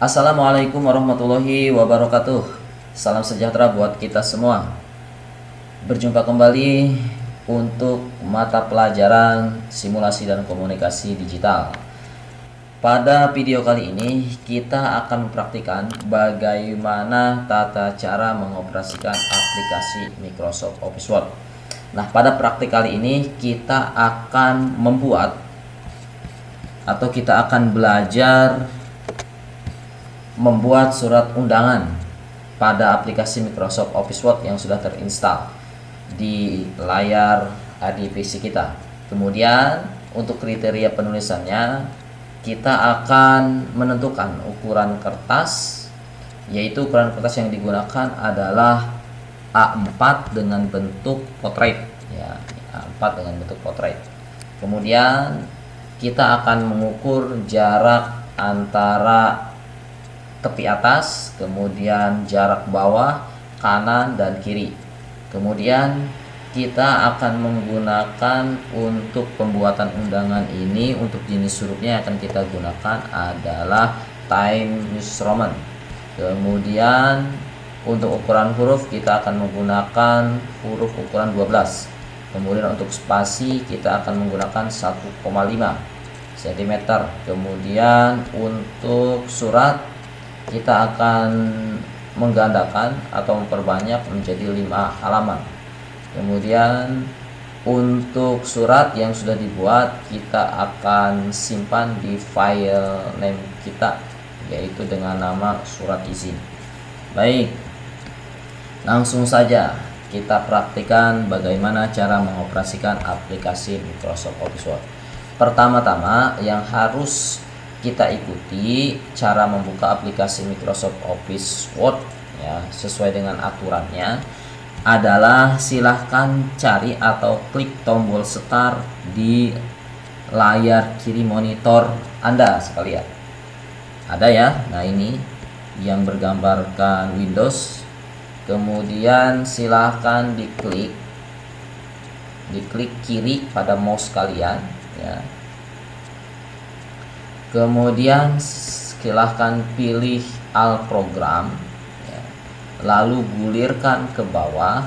Assalamualaikum warahmatullahi wabarakatuh. Salam sejahtera buat kita semua. Berjumpa kembali untuk mata pelajaran simulasi dan komunikasi digital. Pada video kali ini kita akan mempraktikkan bagaimana tata cara mengoperasikan aplikasi Microsoft Office Word. Nah, pada praktik kali ini kita akan membuat atau kita akan belajar membuat surat undangan pada aplikasi Microsoft Office Word yang sudah terinstall di layar di PC kita. Kemudian untuk kriteria penulisannya kita akan menentukan ukuran kertas, yaitu ukuran kertas yang digunakan adalah A4 dengan bentuk portrait ya, A4 dengan bentuk portrait. Kemudian kita akan mengukur jarak antara tepi atas, kemudian jarak bawah, kanan, dan kiri. Kemudian kita akan menggunakan untuk pembuatan undangan ini, untuk jenis hurufnya yang akan kita gunakan adalah Times Roman. Kemudian untuk ukuran huruf kita akan menggunakan huruf ukuran 12. Kemudian untuk spasi kita akan menggunakan 1,5 cm. Kemudian untuk surat kita akan menggandakan atau memperbanyak menjadi 5 halaman. Kemudian untuk surat yang sudah dibuat kita akan simpan di file name kita, yaitu dengan nama surat izin. Baik, langsung saja kita praktikkan bagaimana cara mengoperasikan aplikasi Microsoft Office Word. Pertama-tama yang harus kita ikuti cara membuka aplikasi Microsoft Office Word ya, sesuai dengan aturannya adalah silahkan cari atau klik tombol start di layar kiri monitor Anda sekalian. Ada ya, nah ini yang bergambarkan Windows. Kemudian silahkan diklik kiri pada mouse kalian ya. Kemudian silahkan pilih All Program ya. Lalu gulirkan ke bawah,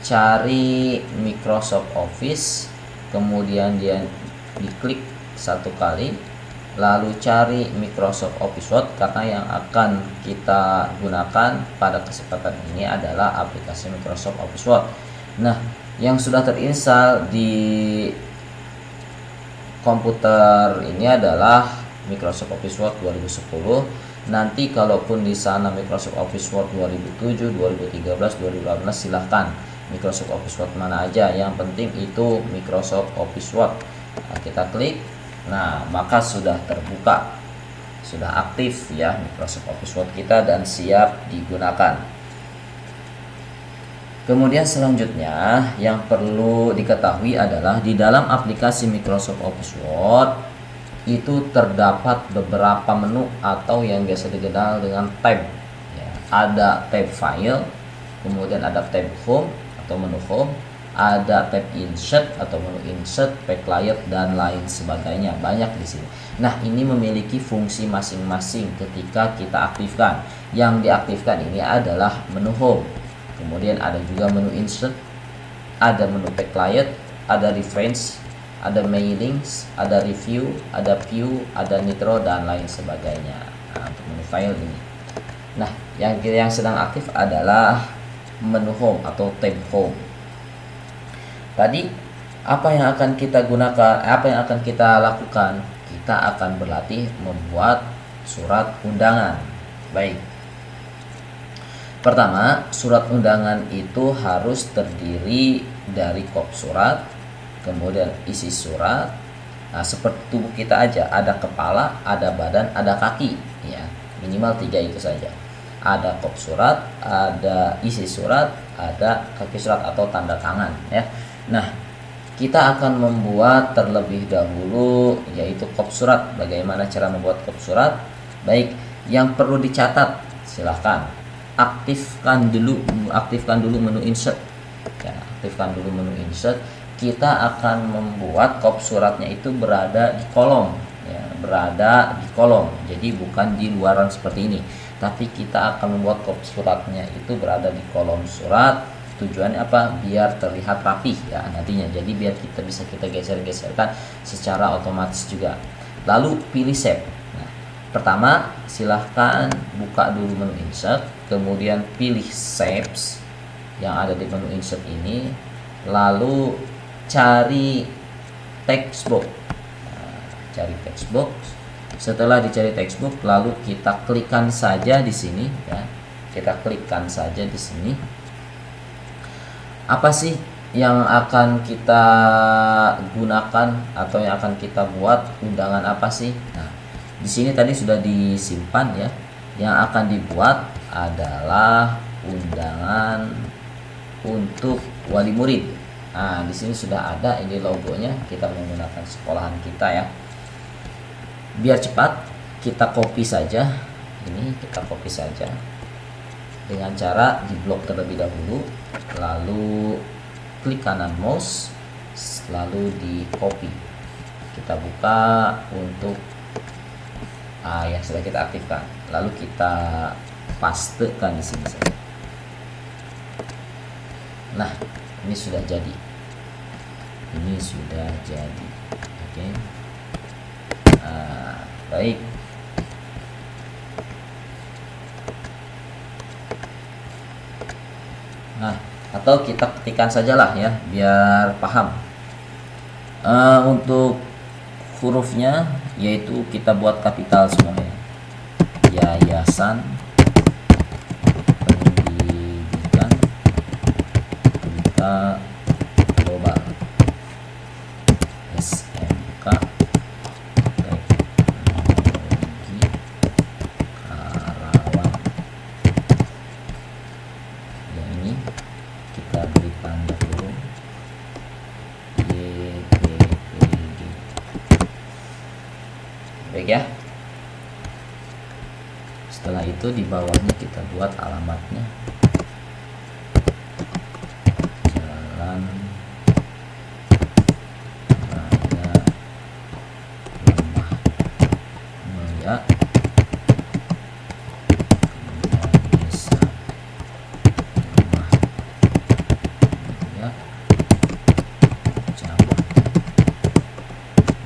cari Microsoft Office, kemudian dia diklik satu kali, lalu cari Microsoft Office Word, karena yang akan kita gunakan pada kesempatan ini adalah aplikasi Microsoft Office Word. Nah, yang sudah terinstall di komputer ini adalah Microsoft Office Word 2010. Nanti kalaupun di sana Microsoft Office Word 2007, 2013, 2018 silahkan Microsoft Office Word mana aja, yang penting itu Microsoft Office Word. Nah, kita klik, nah maka sudah terbuka, sudah aktif ya Microsoft Office Word kita dan siap digunakan. Kemudian selanjutnya yang perlu diketahui adalah di dalam aplikasi Microsoft Office Word itu terdapat beberapa menu atau yang biasa dikenal dengan tab ya. Ada tab file, kemudian ada tab home atau menu home, ada tab insert atau menu insert, backlight, dan lain sebagainya. Banyak di sini. Nah, ini memiliki fungsi masing-masing ketika kita aktifkan. Yang diaktifkan ini adalah menu home. Kemudian ada juga menu insert, ada menu backlight, ada reference, ada mailings, ada review, ada view, ada nitro, dan lain sebagainya. Nah, untuk menu file ini. Nah, yang sedang aktif adalah menu home atau tab home. Tadi apa yang akan kita gunakan, apa yang akan kita lakukan? Kita akan berlatih membuat surat undangan. Baik. Pertama, surat undangan itu harus terdiri dari kop surat, kemudian isi surat. Nah, seperti tubuh kita aja, ada kepala, ada badan, ada kaki ya. Minimal 3 itu saja. Ada kop surat, ada isi surat, ada kaki surat atau tanda tangan ya. Nah, kita akan membuat terlebih dahulu yaitu kop surat. Bagaimana cara membuat kop surat? Baik, yang perlu dicatat silahkan aktifkan dulu menu insert ya, aktifkan dulu menu insert. Kita akan membuat kop suratnya itu berada di kolom ya, berada di kolom, jadi bukan di luaran seperti ini, tapi kita akan membuat kopi suratnya itu berada di kolom surat. Tujuannya apa? Biar terlihat rapih ya nantinya, jadi biar kita bisa geser-geserkan secara otomatis juga. Lalu pilih shape. Nah, pertama silahkan buka dulu menu insert, kemudian pilih shapes yang ada di menu insert ini, lalu cari textbox. Cari textbox. Setelah dicari textbox, lalu kita klikkan saja di sini ya. Kita klikkan saja di sini. Apa sih yang akan kita gunakan atau yang akan kita buat, undangan apa sih? Nah, di sini tadi sudah disimpan ya. Yang akan dibuat adalah undangan untuk wali murid. Nah, di sini sudah ada ini logonya. Kita menggunakan sekolahan kita ya. Biar cepat, kita copy saja. Ini kita copy saja dengan cara di blok terlebih dahulu, lalu klik kanan mouse, lalu di copy. Kita buka untuk yang sudah kita aktifkan, lalu kita pastekan di sini saja. Nah, ini sudah jadi. Ini sudah jadi. Oke. Baik. Nah, atau kita ketikkan sajalah ya, biar paham. Untuk hurufnya, yaitu kita buat kapital semuanya. Yayasan Pendidikan Berita Global, SMK Teknologi Karawang. Yang ini kita beri tanda kurung YPPG. Baik ya. Setelah itu di bawahnya kita buat alamatnya. Jalan Raya Lemah Mulia, Desa Lemah Mulia, Kecamatan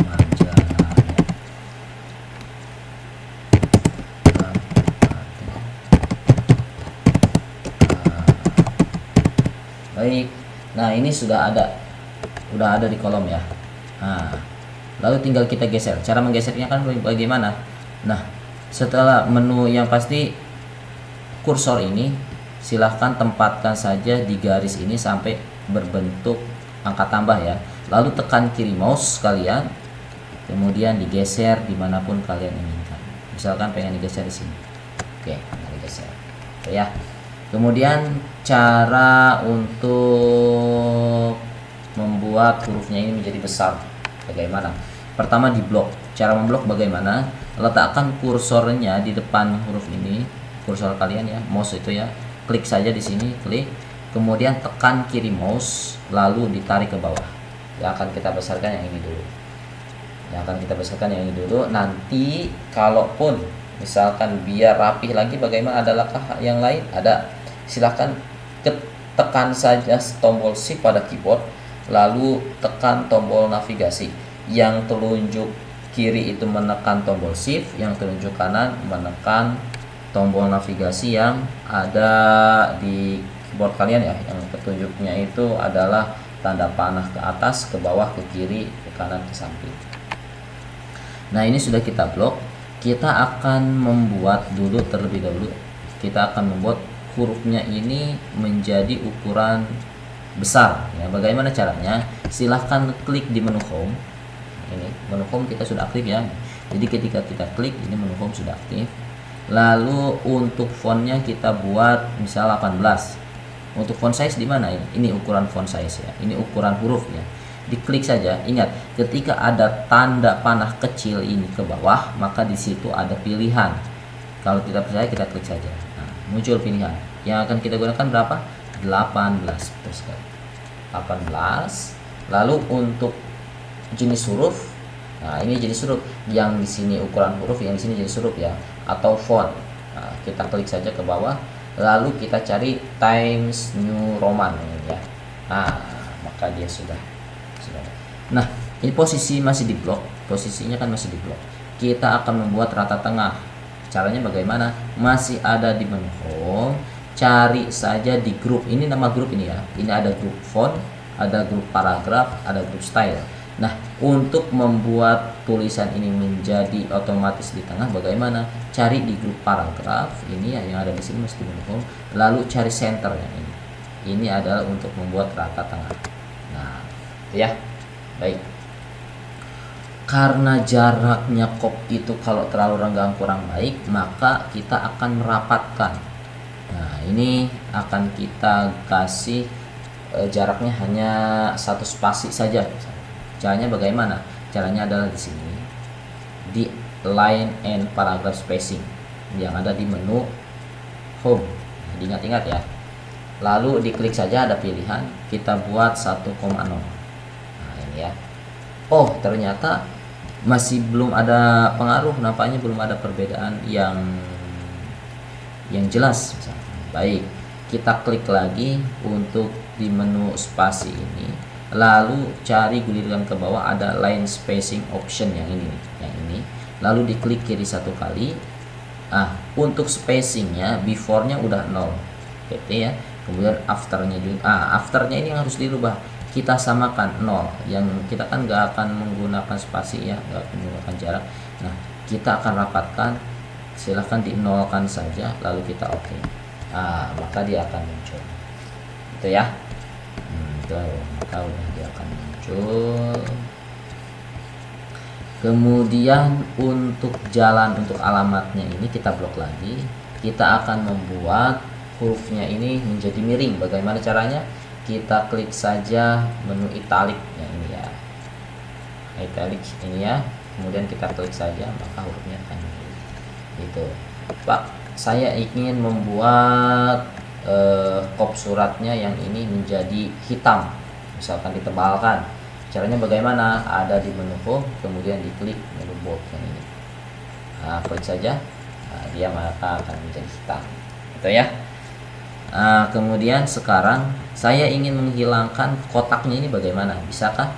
Majalaya, baik. Nah, ini sudah ada di kolom ya. Nah, lalu tinggal kita geser. Cara menggesernya kan bagaimana? Nah, setelah menu yang pasti kursor ini silahkan tempatkan saja di garis ini sampai berbentuk angka tambah ya. Lalu tekan kiri mouse kalian, kemudian digeser dimanapun kalian inginkan. Misalkan pengen digeser di sini. Oke, digeser. Oke ya. Kemudian cara untuk membuat hurufnya ini menjadi besar bagaimana? Pertama di blok. Cara memblok bagaimana? Letakkan kursornya di depan huruf ini, kursor kalian ya, mouse itu ya. Klik saja di sini, klik. Kemudian tekan kiri mouse, lalu ditarik ke bawah. Yang akan kita besarkan yang ini dulu. Yang akan kita besarkan yang ini dulu. Nanti kalaupun misalkan biar rapih lagi, bagaimana, adakah yang lain? Ada. Silahkan tekan saja tombol shift pada keyboard, lalu tekan tombol navigasi. Yang telunjuk kiri itu menekan tombol shift, yang telunjuk kanan menekan tombol navigasi yang ada di keyboard kalian ya. Yang petunjuknya itu adalah tanda panah ke atas, ke bawah, ke kiri, ke kanan, ke samping. Nah, ini sudah kita blok. Kita akan membuat dulu terlebih dahulu. Kita akan membuat hurufnya ini menjadi ukuran besar ya. Bagaimana caranya? Silahkan klik di menu home. Ini menu home kita sudah aktif ya, jadi ketika kita klik ini menu home sudah aktif. Lalu untuk fontnya kita buat misal 18. Untuk font size di mana ini? Ini ukuran font size ya, ini ukuran huruf ya. Diklik saja. Ingat, ketika ada tanda panah kecil ini ke bawah, maka di situ ada pilihan. Kalau tidak percaya, kita klik saja. Muncul pilihan yang akan kita gunakan berapa? 18. Betul sekali, 18. Lalu untuk jenis huruf Nah, ini jenis huruf. Yang di sini ukuran huruf, yang di sini jenis huruf ya, atau font. Nah, kita klik saja ke bawah, lalu kita cari Times New Roman ya. Nah, maka dia sudah. Nah, ini posisi masih di blok, posisinya kan masih di blok. Kita akan membuat rata tengah. Caranya bagaimana? Masih ada di menu home, cari saja di grup. Ini nama grup ini ya. Ini ada grup font, ada grup paragraf, ada grup style. Nah, untuk membuat tulisan ini menjadi otomatis di tengah bagaimana? Cari di grup paragraf ini ya, yang ada di sini masih di menu home, lalu cari center yang ini. Ini adalah untuk membuat rata tengah. Nah, ya. Baik. Karena jaraknya kop itu kalau terlalu renggang kurang baik, maka kita akan merapatkan. Nah, ini akan kita kasih jaraknya hanya 1 spasi saja. Caranya bagaimana? Caranya adalah di sini, di line and paragraph spacing yang ada di menu home. Ingat-ingat ya. Lalu diklik saja, ada pilihan, kita buat 1,0. Nah, ini ya. Oh, ternyata masih belum ada pengaruh, nampaknya belum ada perbedaan yang jelas. Baik, kita klik lagi untuk di menu spasi ini, lalu cari gulirkan ke bawah, ada line spacing option yang ini, lalu diklik kiri 1 kali. Untuk spacingnya before-nya udah 0 pt ya, kemudian afternya juga, afternya ini harus dirubah, kita samakan 0, yang kita kan nggak akan menggunakan spasi ya, nggak akan menggunakan jarak. Nah, kita akan rapatkan, silahkan di-nolkan saja, lalu kita oke. Maka dia akan muncul itu ya. Maka udah dia akan muncul. Kemudian untuk jalan, untuk alamatnya ini kita blok lagi, kita akan membuat hurufnya ini menjadi miring. Bagaimana caranya? Kita klik saja menu italic yang ini ya, italic ini ya, kemudian kita klik saja, maka hurufnya akan miring. Gitu, Pak, saya ingin membuat kop suratnya yang ini menjadi hitam, misalkan ditebalkan. Caranya bagaimana? Ada di menu home, kemudian diklik menu bold yang ini. Klik saja, dia maka akan menjadi hitam. Gitu ya. Kemudian sekarang saya ingin menghilangkan kotaknya, ini bagaimana? Bisakah?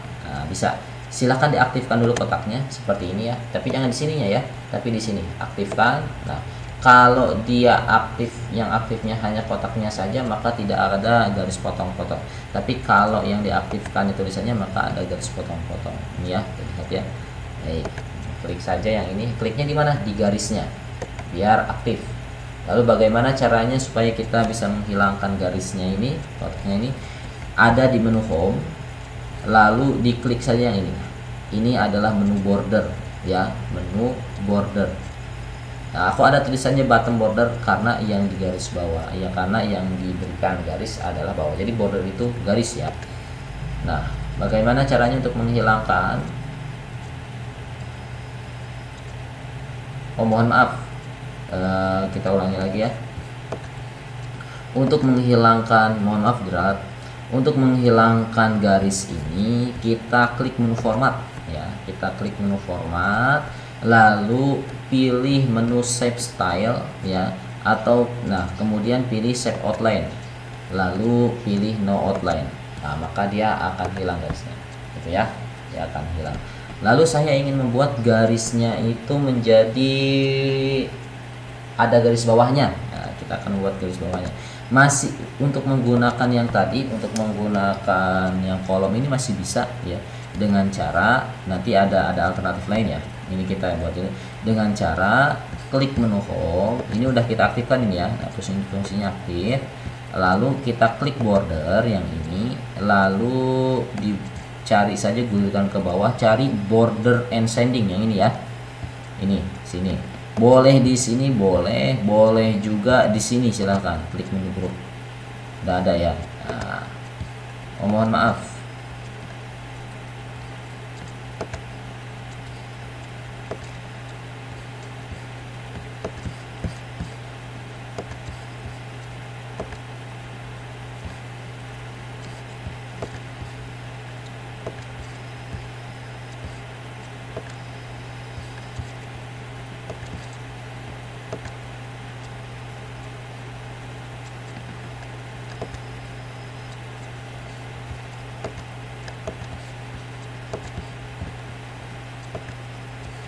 Bisa. Silahkan diaktifkan dulu kotaknya seperti ini ya. Tapi jangan di sininya ya, tapi di sini aktifkan. Nah, kalau dia aktif, yang aktifnya hanya kotaknya saja, maka tidak ada garis potong-potong. Tapi kalau yang diaktifkan itu tulisannya, maka ada garis potong-potong. Ini ya, lihat ya. Baik, klik saja yang ini. Kliknya di mana? Di garisnya, biar aktif. Lalu bagaimana caranya supaya kita bisa menghilangkan garisnya ini, kotaknya ini? Ada di menu home, lalu diklik saja yang ini. Ini adalah menu border ya, menu border. Nah, aku ada tulisannya bottom border karena yang di garis bawah ya, karena yang diberikan garis adalah bawah, jadi border itu garis ya. Nah, bagaimana caranya untuk menghilangkan? Mohon maaf, kita ulangi lagi ya. Untuk menghilangkan, mohon maaf Gerard, untuk menghilangkan garis ini kita klik menu format ya, kita klik menu format, lalu pilih menu shape style ya, atau kemudian pilih shape outline, lalu pilih no outline. Nah, maka dia akan hilang garisnya gitu ya, dia akan hilang. Lalu saya ingin membuat garisnya itu menjadi ada garis bawahnya. Nah, kita akan membuat garis bawahnya. Masih untuk menggunakan yang tadi, untuk menggunakan yang kolom ini masih bisa ya, dengan cara nanti ada alternatif lain ya. Ini kita buat ini dengan cara klik menu home, ini udah kita aktifkan ini ya, fungsinya aktif. Lalu kita klik border yang ini, lalu dicari saja, gulirkan ke bawah, cari border and sending yang ini ya, ini sini. Boleh di sini, boleh juga di sini, silahkan klik menu grup. Udah ada ya. Nah, mohon maaf.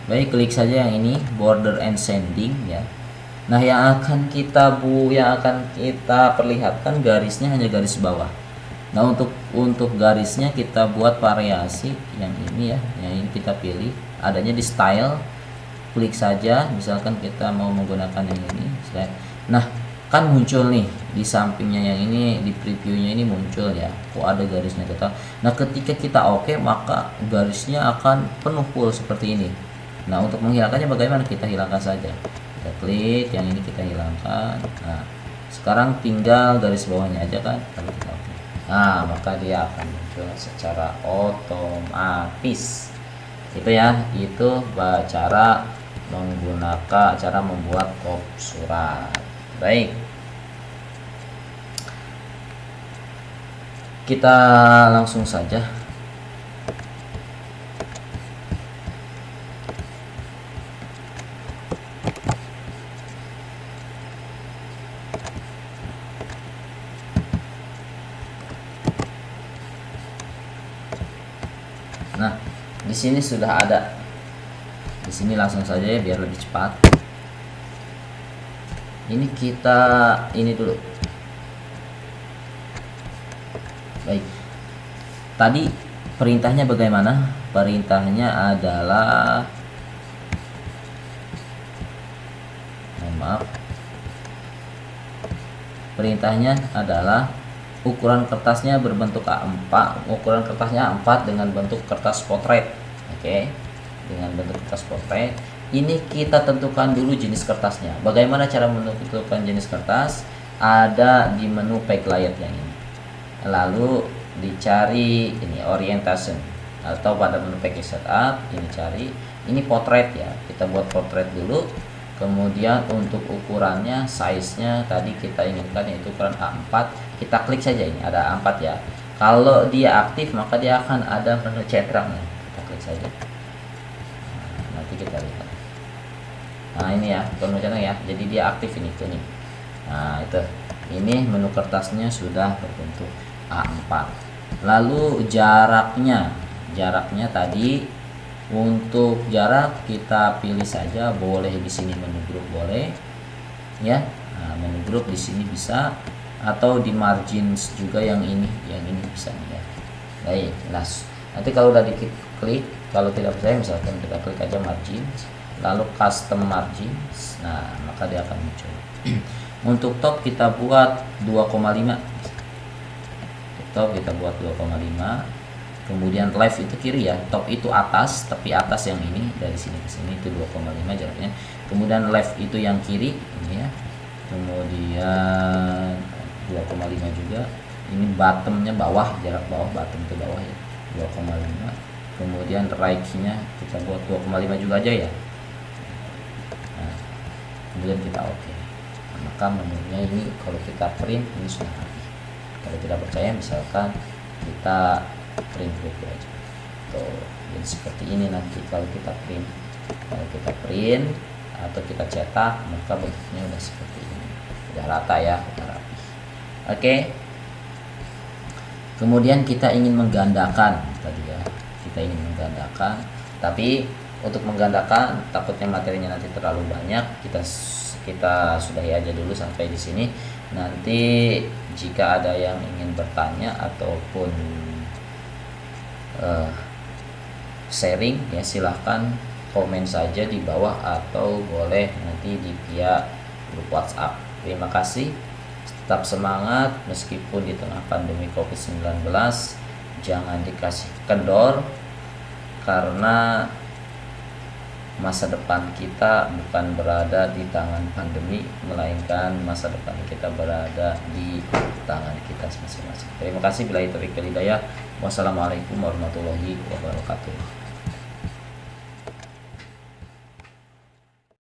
Baik, klik saja yang ini, border and sanding ya. Nah, yang akan kita perlihatkan garisnya hanya garis bawah. Nah, untuk garisnya kita buat variasi yang ini ya, yang ini kita pilih, adanya di style. Klik saja, misalkan kita mau menggunakan yang ini. Nah, kan muncul nih di sampingnya yang ini, di previewnya ini muncul ya, kok ada garisnya kita. Nah, ketika kita oke, maka garisnya akan penuh full seperti ini. Nah, untuk menghilangkannya bagaimana? Kita hilangkan saja. Kita klik yang ini, kita hilangkan. Nah, sekarang tinggal garis bawahnya aja kan. Lalu kita oke. Nah, maka dia akan muncul secara otomatis. Itu ya, itu cara membuat top surat. Baik. Kita langsung saja. Nah, di sini sudah ada. Di sini langsung saja ya biar lebih cepat. Ini kita ini dulu. Baik. Tadi perintahnya bagaimana? Perintahnya adalah Perintahnya adalah ukuran kertasnya berbentuk A4, ukuran kertasnya A4 dengan bentuk kertas potret. Oke. Dengan bentuk kertas potret. Ini kita tentukan dulu jenis kertasnya. Bagaimana cara menentukan jenis kertas? Ada di menu backlight yang ini. Lalu dicari ini orientation, atau pada menu package setup ini cari ini potret ya. Kita buat potret dulu. Kemudian untuk ukurannya, size-nya tadi kita inginkan yaitu ukuran A4. Kita klik saja, ini ada A4 ya. Kalau dia aktif maka dia akan ada menu centangnya. Kita klik saja. Nah, nanti kita lihat. Nah, ini ya menu centang ya. Jadi dia aktif ini kuning. Nah, itu. Ini menu kertasnya sudah berbentuk A4. Lalu jaraknya tadi, untuk jarak kita pilih saja, boleh di sini menu grup boleh ya. Nah, menu grup di sini bisa, atau di margins juga yang ini bisa nih ya. Baik, nah nanti kalau udah diklik, kalau tidak percaya misalkan kita klik aja margins, lalu custom margins. Nah, maka dia akan muncul. Untuk top kita buat 2,5. Top kita buat 2,5. Kemudian left itu kiri ya, top itu atas, tapi atas yang ini dari sini ke sini itu 2,5 jaraknya. Kemudian left itu yang kiri ini ya. Kemudian 2,5 juga. Ini bottomnya bawah, jarak bawah, bottom itu bawah ya, 2,5. Kemudian right-nya kita buat 2,5 juga aja ya. Nah, kemudian kita oke. Nah, maka menunya ini kalau kita print ini sudah rapi. Kalau tidak percaya misalkan kita print gitu aja. Tuh, jadi seperti ini nanti kalau kita print. Kalau kita print atau kita cetak, maka bentuknya udah seperti ini. Udah rata ya, udah rapi. Oke. Kemudian kita ingin menggandakan tadi ya. Kita ingin menggandakan, tapi untuk menggandakan takutnya materinya nanti terlalu banyak, kita sudahi aja dulu sampai di sini. Nanti jika ada yang ingin bertanya ataupun sharing ya, silahkan komen saja di bawah atau boleh nanti di via grup WhatsApp. Terima kasih, tetap semangat meskipun di tengah pandemi COVID-19. Jangan dikasih kendor, karena masa depan kita bukan berada di tangan pandemi, melainkan masa depan kita berada di tangan kita masing-masing. Terima kasih. Billahi taufiq wal hidayah. Wassalamualaikum warahmatullahi wabarakatuh.